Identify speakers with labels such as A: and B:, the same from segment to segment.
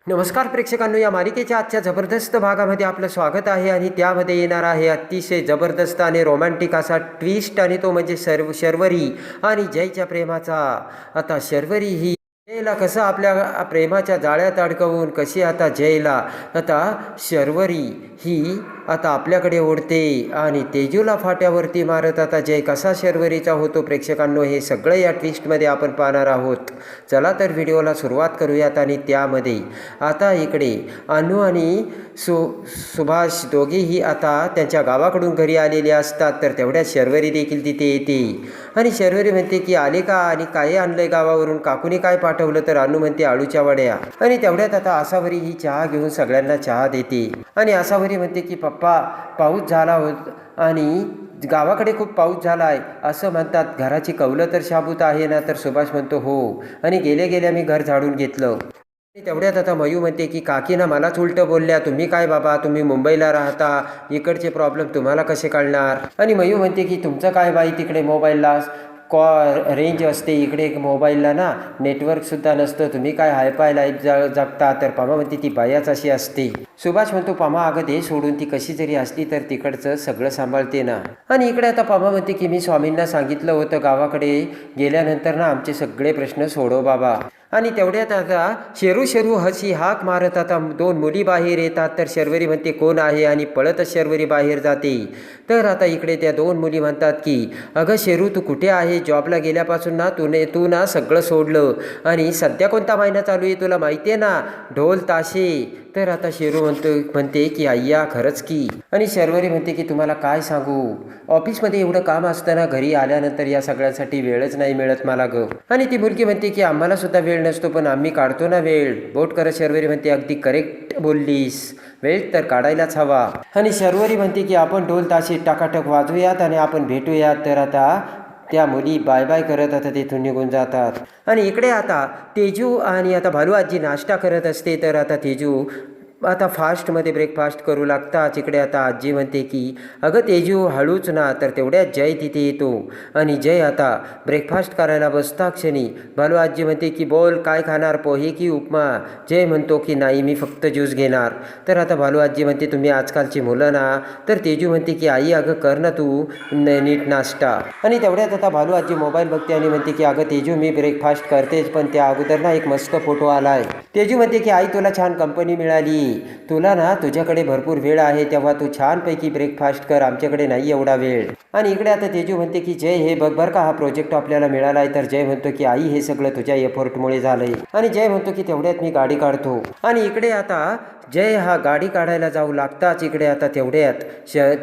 A: नमस्कार प्रेक्षकांनो, या मालिकेच्या आजच्या जबरदस्त भागामध्ये आपलं स्वागत आहे आणि त्यामध्ये येणार आहे अतिशय जबरदस्त आणि रोमॅन्टिक असा ट्विस्ट, आणि तो म्हणजे शर्वरी आणि जयच्या प्रेमाचा. आता शर्वरी ही जयला कसं आपल्या प्रेमाच्या जाळ्यात अडकवून कशी आता जयला आता शर्वरी ही आता आपल्याकडे ओढते आणि तेजूला फाट्यावरती मारत आता जय कसा शर्वरीचा होतो. प्रेक्षकांनो, हे सगळं या ट्विस्टमध्ये आपण पाहणार आहोत. चला तर व्हिडिओला सुरुवात करूयात. आणि त्यामध्ये आता इकडे अनु आणि सुभाष दोघेही आता त्यांच्या गावाकडून घरी आलेले असतात. तर तेवढ्यात शर्वरी देखील तिथे येते आणि शर्वरी म्हणते की आले का आणि काय आणलंय गावावरून, काकूने काय पाठवलं. तर अनु म्हणते आळूच्या वड्या. आणि तेवढ्यात आता आसावरी ही चहा घेऊन सगळ्यांना चहा देते आणि आसावरी म्हणते की पप्पा, पाऊस झाला होत आणि गावाकडे खूप पाऊस झाला आहे असं म्हणतात. घराची कौलं तर शाबूत आहे ना. तर सुभाष म्हणतो हो, आणि गेल्या गेल्या मी घर झाडून घेतलं. तेवढ्यात आता मयू म्हणते की काकीना मलाच उलटं बोलल्या. तुम्ही काय बाबा, तुम्ही मुंबईला राहता, इकडचे प्रॉब्लेम तुम्हाला कसे कळणार. आणि मयू म्हणते की तुमचं काय बाई, तिकडे मोबाईलला रेंज असते, इकडे मोबाईलला ना नेटवर्कसुद्धा नसतं, तुम्ही काय हायफाय लाईफ जगता. तर पमा म्हणते ती बायाच अशी असते. सुभाष म्हणतो पमा अगं दे सोडून, ती कशी जरी असली तर तिकडचं सगळं सांभाळते ना. आणि इकडे आता पमा म्हणते की मी स्वामींना सांगितलं होतं गावाकडे गेल्यानंतर ना आमचे सगळे प्रश्न सोडव बाबा. आणि तेवढ्यात आता शेरू हसी हाक मारत आता दोन मुली बाहेर येतात. तर शर्वरी म्हणते कोण आहे आणि पळतच शर्वरी बाहेर जाते. तर आता इकडे त्या दोन मुली म्हणतात की अगं शेरू, तू कुठे आहे, जॉबला गेल्यापासून ना तू ना सगळं सोडलं आणि सध्या कोणता महिना चालू आहे तुला माहिती आहे ना, ढोल ताशे. तर आता शेरू म्हणते की अय्या खरंच की. आणि शर्वरी म्हणते की तुम्हाला काय सांगू, ऑफिसमध्ये एवढं काम असताना घरी आल्यानंतर या सगळ्यांसाठी वेळच नाही मिळत मला ग. आणि ती मुलगी म्हणते की आम्हाला सुद्धा वेळ नसतो पण आम्ही काढतो ना वेळ. बोट करत शर्वरी म्हणते अगदी करेक्ट बोललीस, वेळ तर काढायलाच हवा. आणि शर्वरी म्हणते की आपण ढोल ताशे टाकाटक वाजूयात आणि आपण भेटूयात. तर आता त्या मुली बाय बाय करत आता तिथून निघून जातात. आणि इकडे आता तेजू आणि आता भालू आजी नाश्ता करत असते. तर आता तेजू आता फास्टमध्ये ब्रेकफास्ट करू लागतात. इकडे आता आजी म्हणते की अगं तेजू हळूच ना. तर तेवढ्यात जय तिथे येतो आणि जय आता ब्रेकफास्ट करायला बसता क्षणी भालू आजी म्हणते की बोल काय खाणार, पोहे की उपमा. जय म्हणतो की नाही, मी फक्त ज्यूस घेणार. तर आता भालू आजी म्हणते तुम्ही आजकालची मुलं ना. तर तेजू म्हणते की आई अगं कर ना तू नीट नाश्ता. आणि तेवढ्यात आता भालू आजी मोबाईल बघते आणि म्हणते की अगं तेजू मी ब्रेकफास्ट करतेच, पण त्या अगोदर ना एक मस्त फोटो आलाय. तेजू म्हणते की आई तुला छान कंपनी मिळाली, तुला ना तुझ्याकडे भरपूर वेळ आहे तेव्हा तू छानपैकी ब्रेकफास्ट कर, आमच्याकडे नाही एवढा वेळ. आणि इकडे आता तेजू म्हणते की जय हे बघ बरं का, हा प्रोजेक्ट आपल्याला मिळाला आहे. तर जय म्हणतो की आई हे सगळं तुझ्या एफर्टमुळे झालंय. आणि जय म्हणतो की तेवढ्यात मी गाडी काढतो. आणि इकडे आता जय हा गाडी काढायला जाऊ लागताच इकडे आता तेवढ्यात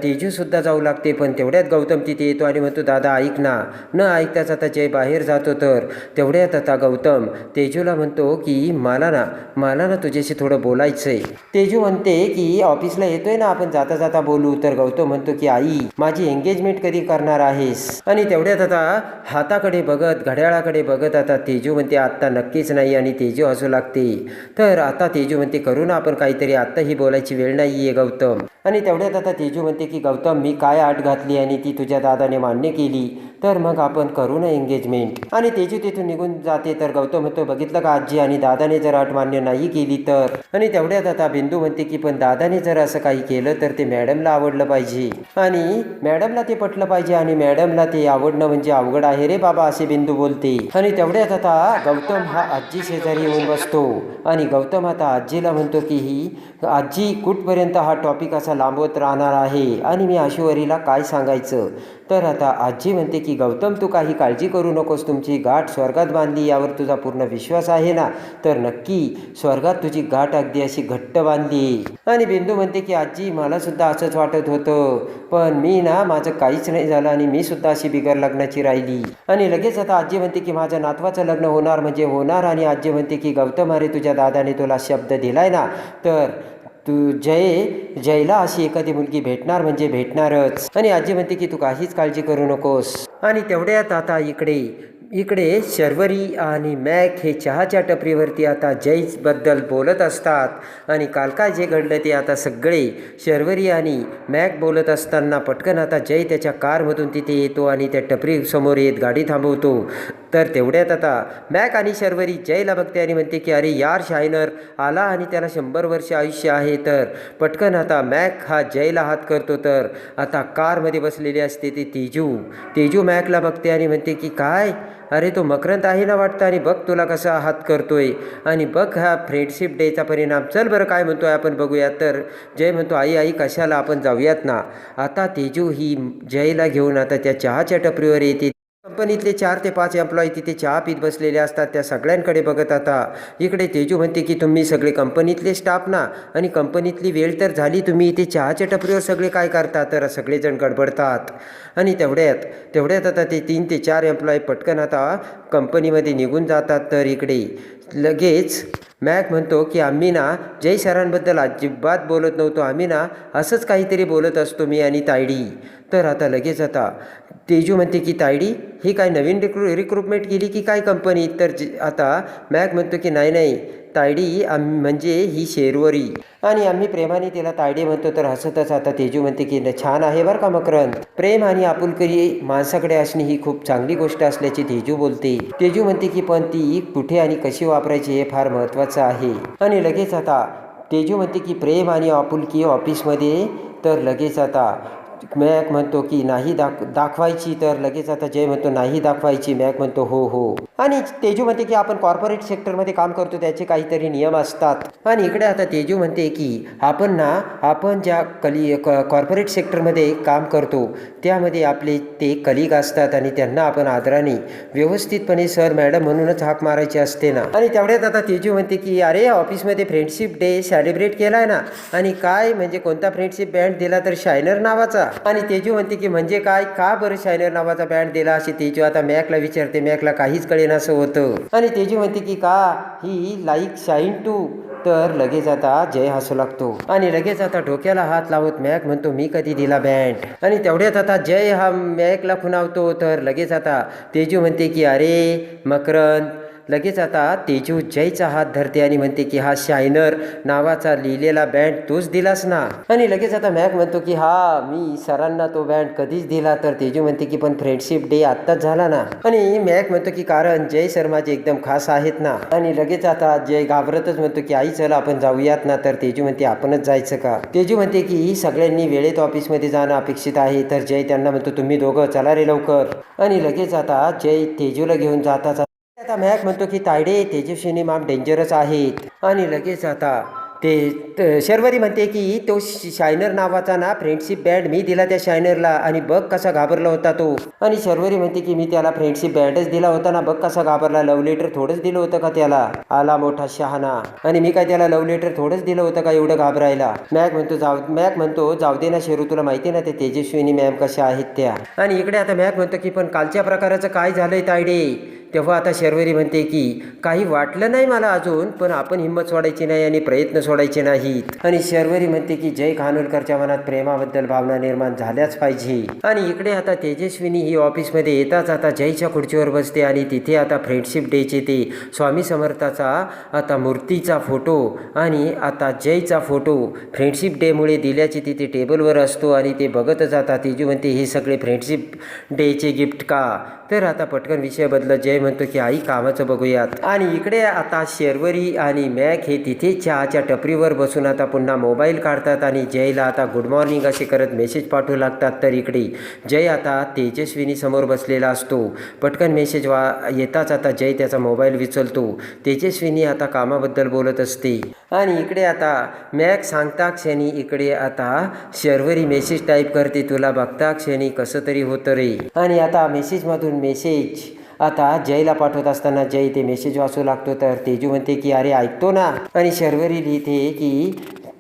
A: तेजू सुद्धा जाऊ लागते. पण तेवढ्यात गौतम तिथे येतो आणि म्हणतो दादा ऐक ना. न ऐकताच आता जय बाहेर जातो. तर तेवढ्यात आता गौतम तेजूला म्हणतो की मला ना तुझ्याशी थोडं बोलायचंय. तेजू म्हणते की ऑफिसला येतोय ना आपण, जाता जाता बोलू. तर गौतम म्हणतो की आई माझी एंगेजमेंट कधी करणार आहेस. आणि तेवढ्यात आता हाताकडे बघत घड्याळाकडे बघत आता तेजू म्हणते आत्ता नक्कीच नाही. आणि तेजू हसू लागते. तर आता तेजू म्हणते करू ना आपण काहीतरी, आत्ता ही बोलायची वेळ नाही आहे गौतम. आणि तेवढ्यात आता तेजू म्हणते की गौतम मी काय आट घातली आणि ती तुझ्या दादाने मान्य केली, तर मग आपण करू ना एंगेजमेंट. आणि तेजू तिथून निघून जाते. तर गौतम म्हणतो बघितलं का आजी, आणि दादाने जर आट मान्य नाही केली तर. आणि तेवढ्यात आता बिंदू म्हणते की पण दादाने जर असं काही केलं तर ते मॅडमला आवडलं पाहिजे आणि मॅडमला ते पटलं पाहिजे, आणि मॅडमला ते आवडणं म्हणजे अवघड आहे रे बाबा, असे बिंदू बोलते. आणि तेवढ्यात आता गौतम हा आजी शेजारी येऊन बसतो आणि गौतम आता आजीला म्हणतो की ही आजी कुठपर्यंत हा टॉपिक असा लांबवत राहणार आहे आणि मी आशुवरीला काय सांगायचं. तर आता आजी म्हणते की गौतम तू काही काळजी करू नकोस, तुमची गाठ स्वर्गात बांधली यावर तुझा पूर्ण विश्वास आहे ना. तर नक्की स्वर्गात तुझी गाठ अगदी अशी घट्ट बांधली. आणि बिंदू म्हणते की आजी मला सुद्धा असंच वाटत होतं, पण मी ना माझं काहीच नाही झालं आणि मी सुद्धा अशी बिगर लग्नाची राहिली. आणि लगेच आता आजी म्हणते की माझ्या नातवाचं लग्न होणार म्हणजे होणार. आणि आजी म्हणते की गौतम अरे तुझ्या दादाने तुला शब्द दिलाय ना, तर तू जयला अशी एखादी मुलगी भेटणार म्हणजे भेटणारच. आणि आजी म्हणते की तू काहीच काळजी करू नकोस. आणि तेवढ्यात आता इकडे शर्वरी आणि मॅक हे चहाच्या टपरीवरती आता जयबद्दल बोलत असतात. आणि काल काय जे घडलं ते आता सगळे शर्वरी आणि मॅक बोलत असताना पटकन आता जय त्याच्या कारमधून तिथे येतो आणि त्या टपरी समोर येत गाडी थांबवतो. तर तेवढ्यात आता मॅक आणि शर्वरी जयला बघते आणि म्हणते की अरे यार शायनर आला आणि त्याला 100 वर्ष आयुष्य आहे. तर पटकन आता मॅक हा जयला हात करतो. तर आता कारमध्ये बसलेली असते ती तेजू मॅकला बघते आणि म्हणते की काय अरे तो मकरंद आहे ना वाटतं आणि बघ तुला कसा हात करतोय आणि बघ हा फ्रेंडशिप डेचा परिणाम. चल बरं काय म्हणतोय आपण बघूयात. तर जय म्हणतो आई कशाला आपण जाऊयात ना. आता तेजू ही जयला घेऊन आता त्या चहाच्या टपरीवर येते. कंपनीतले 4 ते 5 एम्प्लॉई तिथे चहा पीत बसलेले असतात. त्या सगळ्यांकडे बघत आता इकडे तेजू म्हणते की तुम्ही सगळे कंपनीतले स्टाफ ना आणि कंपनीतली वेळ तर झाली, तुम्ही इथे चहाच्या टपरीवर सगळे काय करता. तर सगळेजण गडबडतात आणि तेवढ्यात आता ते 3 ते 4 एम्प्लॉई पटकन आता कंपनीमध्ये निघून जातात. तर इकडे लगेच मॅक म्हणतो की आम्ही ना जय सरांबद्दल अजिबात बोलत नव्हतो, आम्ही ना असंच काहीतरी बोलत असतो मी आणि तायडी. तर आता लगेच आता तेजू म्हणते की तायडी ही काय नवीन रिक्रुटमेंट केली की काय कंपनी. तर आता मॅक म्हणतो की नाही तायडी म्हणजे ही शेरवरी आणि आम्ही प्रेमाने तिला तायडी म्हणतो. तर हसतच आता तेजू म्हणते की छान आहे बरं का मकरंद, प्रेम आणि आपुलकी माणसाकडे असणे ही खूप चांगली गोष्ट असल्याची तेजू बोलते. तेजू म्हणते की पण ती कुठे आणि कशी वापरायची हे फार महत्त्वाचं आहे. आणि लगेच आता तेजू म्हणते की प्रेम आणि आपुलकी ऑफिसमध्ये. तर लगेच आता मॅक म्हणतो की नाही दाखवायची. तर लगेच आता जय म्हणतो नाही दाखवायची. मॅक म्हणतो हो. आणि तेजू म्हणते की आपण कॉर्पोरेट सेक्टरमध्ये काम करतो, त्याचे काहीतरी नियम असतात. आणि इकडे आता तेजू म्हणते की आपण ज्या कॉर्पोरेट सेक्टरमध्ये काम करतो त्यामध्ये आपले ते कलिग असतात आणि त्यांना आपण आदराने व्यवस्थितपणे सर मॅडम म्हणूनच हाक मारायची असते ना. आणि तेवढ्यात आता तेजू म्हणते की अरे ऑफिसमध्ये फ्रेंडशिप डे सेलिब्रेट केलाय ना. आणि काय म्हणजे कोणता फ्रेंडशिप बँड दिला. तर शायनर नावाचा. आणि तेजू म्हणते की म्हणजे काय, का बरं शायनर नावाचा बँड दिला अशी तेजू आता मॅकला विचारते. मॅकला काहीच कळेनासं होतं आणि तेजू म्हणते की का ही लाईक शाईन टू. तर लगेच आता जय हसू लागतो आणि लगेच आता डोक्याला हात लावत मॅक म्हणतो मी कधी दिला बँड. आणि तेवढ्यात आता जय हा मॅकला खुणावतो. तर लगेच आता तेजू म्हणते की अरे मकरंद. लगेच आता तेजू जयचा हात धरते आणि म्हणते की हा शायनर नावाचा लिहिलेला बँड तूच दिलास ना. आणि लगेच आता मॅक म्हणतो की हा मी सरांना तो बँड कधीच दिला. तर तेजू म्हणते की पण फ्रेंडशिप डे आत्ताच झाला ना. आणि मॅक म्हणतो की कारण जय सर माझे एकदम खास आहेत ना. आणि लगेच आता जय घाबरतच म्हणतो की आई चला आपण जाऊयात ना. तर तेजू म्हणते आपणच जायचं का. तेजू म्हणते की सगळ्यांनी वेळेत ऑफिसमध्ये जाणं अपेक्षित आहे. तर जय त्यांना म्हणतो तुम्ही दोघं चला रे लवकर. आणि लगेच आता जय तेजूला घेऊन जातात. आता मॅक म्हणतो की तायडे तेजस्विनी मॅम डेंजरस आहेत. आणि लगेच आता शर्वरी म्हणते की तो शायनर नावाचा ना फ्रेंडशिप बँड मी दिला त्या शायनरला आणि बघ कसा घाबरला होता तो. आणि शर्वरी म्हणते की मी त्याला फ्रेंडशिप बँडच दिला होता ना, बघ कसा घाबरला. लव्ह लेटर थोडंच दिलं होतं का त्याला, आला मोठा शहाणा. आणि मी काय त्याला लव्ह लेटर थोडंच दिलं होतं का एवढं घाबरायला. मॅक म्हणतो जाऊ दे ना शेरू, तुला माहिती ना ते तेजस्विनी मॅम कशा आहेत त्या. आणि इकडे आता मॅक म्हणतो की पण कालच्या प्रकाराचं काय झालंय तायडे. तेव्हा आता शर्वरी म्हणते की काही वाटलं नाही मला अजून, पण आपण हिंमत सोडायची नाही आणि प्रयत्न सोडायचे नाहीत. आणि शर्वरी म्हणते की जय खानोलकरच्या मनात प्रेमाबद्दल भावना निर्माण झाल्याच पाहिजे. आणि इकडे आता तेजस्विनी ही ऑफिसमध्ये येताच आता जयच्या खुर्चीवर बसते आणि तिथे आता फ्रेंडशिप डेचे ते स्वामी समर्थाचा आता मूर्तीचा फोटो आणि आता जयचा फोटो फ्रेंडशिप डेमुळे दिल्याचे तिथे टेबलवर असतो. आणि ते बघतच आता तेजू म्हणते हे सगळे फ्रेंडशिप डेचे गिफ्ट का. तर आता पटकन विषय बदलत जय म्हणतो की आई कामाचं बघूयात. आणि इकडे आता शर्वरी आणि मॅक हे तिथे चहाच्या टपरीवर बसून आता पुन्हा मोबाईल काढतात आणि जयला आता गुड मॉर्निंग असे करत मेसेज पाठवू लागतात. तर इकडे जय आता तेजस्विनी समोर बसलेला असतो. पटकन मेसेज येताच आता जय त्याचा मोबाईल विचलतो. तेजस्विनी आता कामाबद्दल बोलत असते. आणि इकडे आता मॅक सांगता क्षणी इकडे आता शर्वरी मेसेज टाईप करते, तुला बघता क्षणी कसं तरी होतं रे. आणि आता मेसेजमधून मेसेज आता जयला पाठवत असताना जय ते मेसेज वाचू लागतो. तर तेजू म्हणते की अरे ऐकतो ना. आणि शर्वरी लिहिते की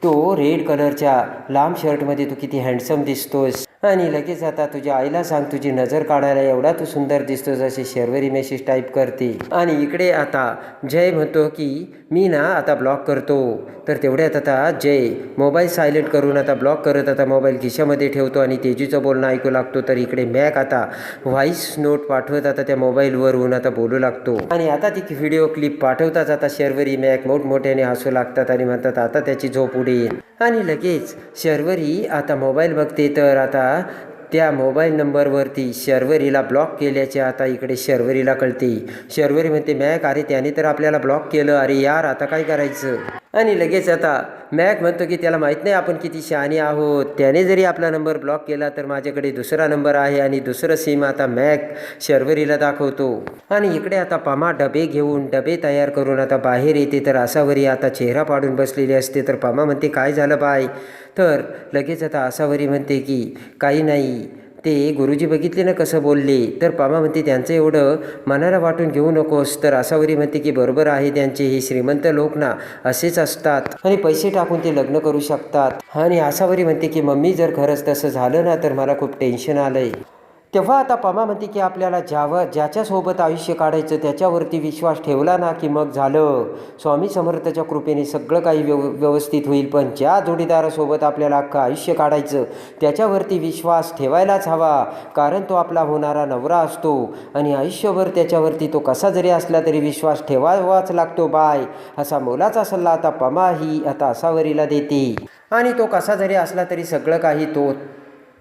A: तो रेड कलरच्या लांब शर्टमध्ये तू किती हँडसम दिसतोस. आणि लगेच आता तुझ्या आईला सांग तुझी नजर काढायला एवढा तू सुंदर दिसतोस असे शर्वरी मेसेज टाईप करते. आणि इकडे आता जय म्हणतो की मी ना आता ब्लॉक करतो. तर तेवढ्यात आता जय मोबाईल सायलेंट करून आता ब्लॉक करत आता मोबाईल खिशामध्ये ठेवतो आणि तेजूचं बोलणं ऐकू लागतो. तर इकडे मॅक आता व्हॉइस नोट पाठवत आता त्या मोबाईलवरून आता बोलू लागतो. आणि आता ती व्हिडिओ क्लिप पाठवताच आता शर्वरी मॅक मोठमोठ्याने हसू लागतात आणि म्हणतात आता त्याची झोप उडेल. आणि लगेच शर्वरी आता मोबाईल बघते. तर आता त्या मोबाईल नंबरवरती शर्वरीला ब्लॉक केल्याचे आता इकडे शर्वरीला कळते. शर्वरी म्हणते मॅक अरे त्याने तर आपल्याला ब्लॉक केलं, अरे यार आता काय करायचं. आणि लगेच आता मॅक म्हणतो की त्याला माहीत नाही आपण किती शहाणे आहोत, त्याने जरी आपला नंबर ब्लॉक केला तर माझ्याकडे दुसरा नंबर आहे आणि दुसरं सिम आता मॅक शर्वरीला दाखवतो. आणि इकडे आता पमा डबे घेऊन डबे तयार करून आता बाहेर येते तर आसावरी आता चेहरा पाडून बसलेली असते. तर पमा म्हणते काय झालं बाय. तर लगेच आता आसावरी म्हणते की काही नाही, ते गुरुजी बघितले ना कसं बोलले. तर पमा म्हणते त्यांचं एवढं मनाला वाटून घेऊ नकोस. तर आसावरी म्हणते की बरोबर आहे, त्यांचे हे श्रीमंत लोक ना असेच असतात आणि पैसे टाकून ते लग्न करू शकतात. आणि आसावरी म्हणते की मम्मी जर खरंच तसं झालं ना तर मला खूप टेन्शन आलंय. तेव्हा आता पमा म्हणते की आपल्याला ज्याच्यासोबत आयुष्य काढायचं त्याच्यावरती विश्वास ठेवला ना की मग झालं, स्वामी समर्थाच्या कृपेने सगळं काही व्यवस्थित होईल. पण ज्या जोडीदारासोबत आपल्याला अख्खं आयुष्य काढायचं त्याच्यावरती विश्वास ठेवायलाच हवा, कारण तो आपला होणारा नवरा असतो आणि आयुष्यभर त्याच्यावरती तो कसा जरी असला तरी विश्वास ठेवावाच लागतो बाय. असा मोलाचा सल्ला आता पमा ही आता आसावरीला देते. आणि तो कसा जरी असला तरी सगळं काही तो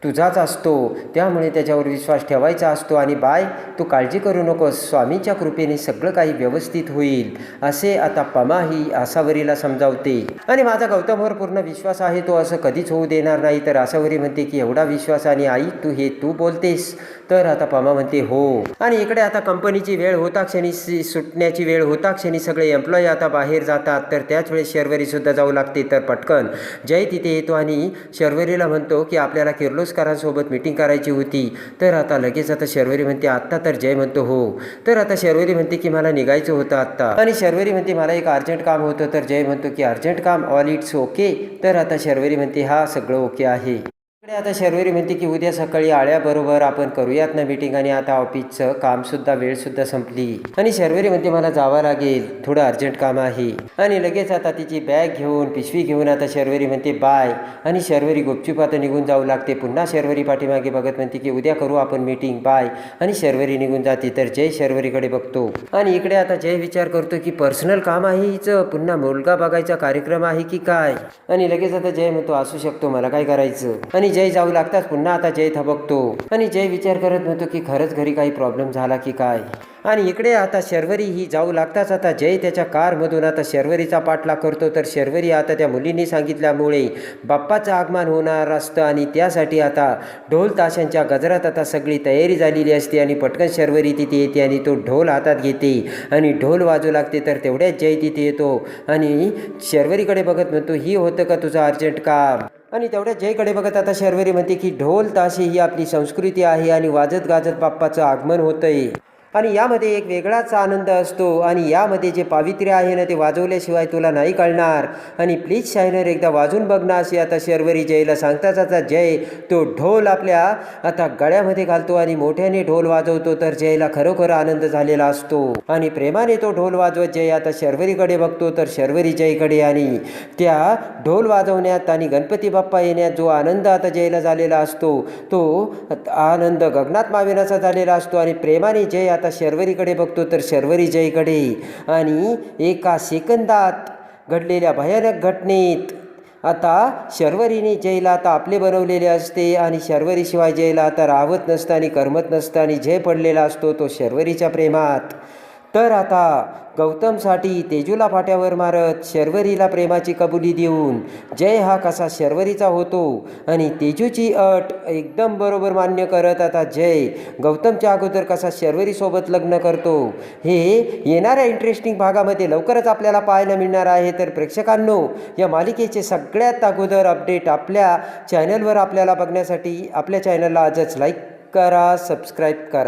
A: तुझाच असतो, त्यामुळे त्याच्यावर विश्वास ठेवायचा असतो. आणि बाय तू काळजी करू नकोस, स्वामीच्या कृपेने सगळं काही व्यवस्थित होईल, असे आता पमा ही आसावरीला समजावते. आणि माझा गौतमवर पूर्ण विश्वास आहे, तो असं कधीच होऊ देणार नाही. तर आसावरी म्हणते की एवढा विश्वास आणि आई तू बोलतेस. तर आता पमा म्हणते हो. आणि इकडे आता कंपनीची वेळ होता क्षणी सुटण्याची वेळ होता क्षणी सगळे एम्प्लॉई आता बाहेर जातात. तर त्याच वेळेस शर्वरी सुद्धा जाऊ लागते. तर पटकन जय तिथे येतो आणि शर्वरीला म्हणतो की आपल्याला किर्लोस्करांसोबत मीटिंग करायची होती. तर आता लगेच आता शर्वरी म्हणते आत्ता. तर जय म्हणतो हो. तर आता शर्वरी म्हणते की मला निघायचं होतं आत्ता. आणि शर्वरी म्हणते मला एक अर्जंट काम होतं. तर जय म्हणतो की अर्जंट काम, ऑल इट्स ओके. तर आता शर्वरी म्हणते हा सगळं ओके आहे. इकडे आता शर्वरी म्हणते की उद्या सकाळी आळ्याबरोबर आपण करूयात ना मीटिंग, आणि आता ऑफिसचं कामसुद्धा वेळसुद्धा संपली. आणि शर्वरी म्हणते मला जावं लागेल, थोडं अर्जंट काम आहे. आणि लगेच आता तिची बॅग घेऊन पिशवी घेऊन आता शर्वरी म्हणते बाय. आणि शर्वरी गुपचूप आता निघून जाऊ लागते. पुन्हा शर्वरी पाठीमागे बघत म्हणते की उद्या करू आपण मीटिंग बाय. आणि शर्वरी निघून जाते. तर जय शर्वरीकडे बघतो. आणि इकडे आता जय विचार करतो की पर्सनल काम आहे हिचं, पुन्हा मुलगा बघायचा कार्यक्रम आहे की काय. आणि लगेच आता जय म्हणतो असू शकतो, मला काय करायचं. आणि जय जाऊ लागताच पुन्हा आता जय थबकतो. आणि जय विचार करत म्हणतो की खरंच घरी काही प्रॉब्लेम झाला की काय. आणि इकडे आता शर्वरी ही जाऊ लागताच आता जय त्याच्या कारमधून आता शर्वरीचा पाठलाग करतो. तर शर्वरी आता त्या मुलींनी सांगितल्यामुळे बाप्पाचं आगमन होणार असतं आणि त्यासाठी आता ढोल ताशांच्या गजरात आता सगळी तयारी झालेली असते. आणि पटकन शर्वरी तिथे येते आणि तो ढोल हातात घेते आणि ढोल वाजू लागते. तर तेवढ्याच जय तिथे येतो आणि शर्वरीकडे बघत म्हणतो ही होतं का तुझं अर्जंट काम. आणि तेवढ्या जयकडे बघत आता शर्वरी म्हणते की ढोल ताशे ही आपली संस्कृती आहे आणि वाजत गाजत बाप्पाचं आगमन होतंय आणि यामध्ये एक वेगळाच आनंद असतो. आणि यामध्ये जे पावित्र्य आहे ना ते वाजवल्याशिवाय तुला नाही कळणार. आणि प्लीज शायनर एकदा वाजून बघ ना, अशी आता शर्वरी जयला सांगताच आता जय तो ढोल आपल्या आता गळ्यामध्ये घालतो आणि मोठ्याने ढोल वाजवतो. तर जयला खरोखर आनंद झालेला असतो आणि प्रेमाने तो ढोल वाजवत जय आता शर्वरीकडे बघतो. तर शर्वरी जयकडे. आणि त्या ढोल वाजवण्यात आणि गणपती बाप्पा येण्यात जो आनंद आता जयला झालेला असतो तो आनंद गगनात मावेनासा झालेला असतो. आणि प्रेमाने जय आता शर्वरीकडे बघतो. तर शर्वरी जयकडे. आणि एका सेकंदात घडलेल्या भयानक घटनेत आता शर्वरीने जयला आता आपले बनवलेले असते आणि शर्वरीशिवाय जयला आता राहत नसतं आणि करमत नसतं आणि जय पडलेला असतो तो शर्वरीच्या प्रेमात. तर आता गौतमसाठी तेजूला फाट्यावर मारत शर्वरीला प्रेमाची कबुली देऊन जय हा कसा शर्वरीचा होतो आणि तेजूची अट एकदम बरोबर मान्य करत आता जय गौतमच्या अगोदर कसा शर्वरीसोबत लग्न करतो, हे येणाऱ्या इंटरेस्टिंग भागामध्ये लवकरच आपल्याला पाहायला मिळणार आहे. तर प्रेक्षकांनो, या मालिकेचे सगळ्यात अगोदर अपडेट आपल्या चॅनलवर आपल्याला बघण्यासाठी आपल्या चॅनलला आजच लाईक करा, सबस्क्राईब करा.